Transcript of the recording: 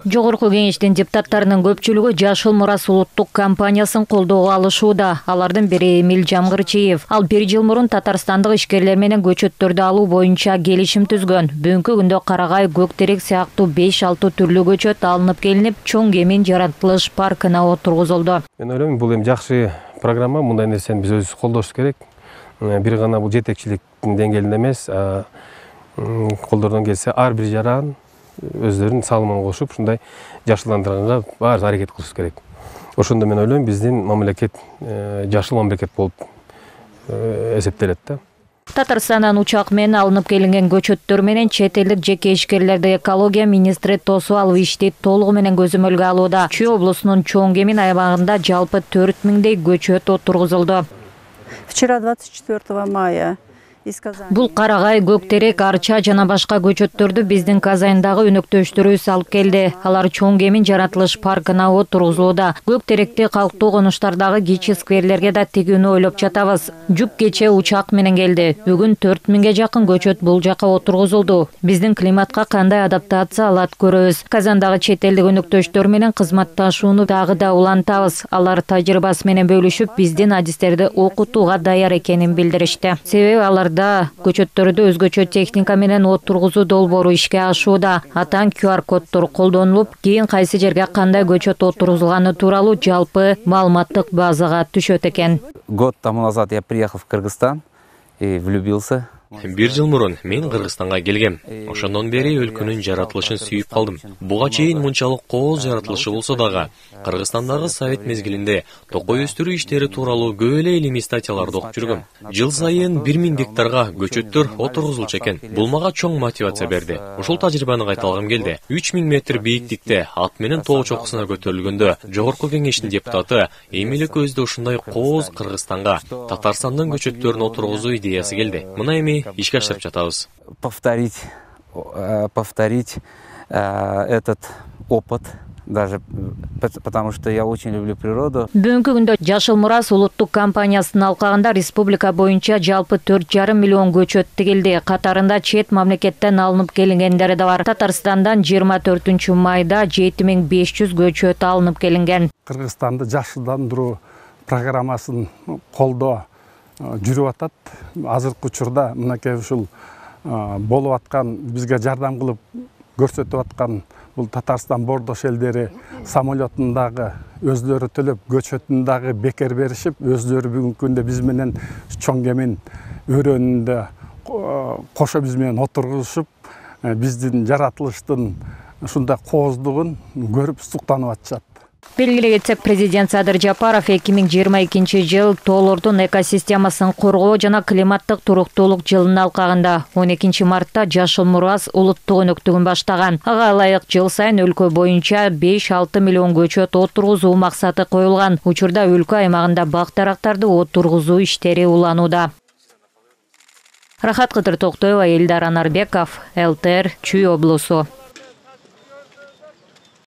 Жогорку кеңештин депутаттарынын көпчүлүгү Жашыл Мурас улуттук компаниясын колдоого алышууда. Алардын бири Эмил Жамгырчиев. Ал 1 жыл мурун Татарстандык ишкерлер менен көчөттөрдү алуу боюнча келишим түзгөн. Бүгүнкү күндө карагай, көктерек сыяктуу 5-6 түрлүү көчөт алынып келинип, чоң кемин жаратылыш паркына отургузулду. Мен ойлойм, бул эми жакшы программа, мындай нерсени биз өзүбүз колдош керек. Бир гана бул жетекчиликтин деңгээлинде эмес, колдордон келсе ар бир жаран өздөрүнүн салымын кошуп, ушундай жашылдандырганга баарыбыз аракет кылыш керек. Ошондо мен ойлойм, биздин мамлекет жашыл мамлекет болуп эсептелет да. Татарстандан учак менен алынып келинген көчөттөр менен чет элдик жеке ишкерлерди экология министри тосуп алып ишти толугу менен көзөмөлгө алууда. Чүй облусунун чоң кемин аймагында жалпы 4000 көчөт отургузулду. Вчера 24 мая Бул карагай, көктерек, арча жана башка көчөттөрдү биздин Казандагы өнөктөштөрүбүз алып келди. Алар чоң кемин жаратылыш паркына отургузулууда. Көктеректи калктуу конуштардагы кичи скверлерге да тигүүнү ойлоп жатабыз. Жүк кече учак менен келди. Бүгүн 4000 жакын көчөт бул жака отургузулду. Биздин климатка кандай адаптация алат көрөбүз. Казандагы чет элдик өнөктөштөр менен кызматташууну дагы да улантабыз. Алар тажрыйбасы менен бөлүшүп, биздин адистерди окутууга даяр экенин билдиришти. Себеби алар көчөттөрдү өзгөчө техника менен отургузуу долбоору ишке ашууда. Атан QR коддор колдонулуп, кийин кайсы жерге кандай көчөт отургузулганы тууралуу жалпы маалыматтык базага түшөт экен. Год тому назад я приехал в Кыргызстан и влюбился. 1 жыл мурун мен Кыргызстанга келгем. Ошондон бери өлкөнүн жаратылышын сүйүп калдым. Буга чейин мынчалык кооз жаратылышы болсо дагы, Кыргызстандагы совет мезгилинде токой өстүрүү иштери тууралуу көп эле илимий статьяларды окуп жүргөм. Жыл сайын 1000 гектарга көчөттөр отургузулчу экен. Бул мага чоң мотивация берди. Ушул тажрыйбаны кайталгым келди. 3000 метр бийиктикте ат менен тоо чокусуна көтөрүлгөндө Жогорку кеңештин депутаты Эмил экөөбүздө ушундай кооз Кыргызстанга Татарстандын көчөттөрүн отургузуу идеясы келди. Мына эми ишке ашырып жатабыз. Повторить этот опыт, даже потому что я очень люблю природу. Бүгүнкү күндө Жашыл Мурас улуттук компаниясынын алкагында республика боюнча жалпы 4,5 миллион көчөт тигилди. Катарында чет мамлекеттен алынып келингендери да бар. Татарстандан 24 майда 7500 көчөт алынып келинген. Кыргызстанды жашылдандыруу программасын колдоо жүрүп атат. Азыркы учурда мынакей ушул болуп аткан, бизге жардам кылып көрсөтүп аткан бул Татарстан бордош элдери самолетундагы өздөрү төлөп көчөтүн дагы бекер беришип, өздөрү бүгүнкү күндө биз менен чоң кемин өрөөнүндө кошо биз менен отургузушуп, биздин жаратылыштын ушундай кооздугун көрүп суктанып атышат. Белгилей кетсек, президент Садыр Жапаров 2022 жыл тоолордун экосистемасын коргоо жана климаттык туруктуулук жылынын алкагында 12 мартта Жашыл Мурас улуттук өнөктүгүн баштаган. Ага ылайык жыл сайын өлкө боюнча 5-6 миллион көчөт отургузуу максаты коюлган. Учурда өлкө аймагында бак-дарактарды отургузуу иштери уланууда. Рахат Кыдыр Токтоева, Элдар Анарбеков, ЛТР, Чүй облусу.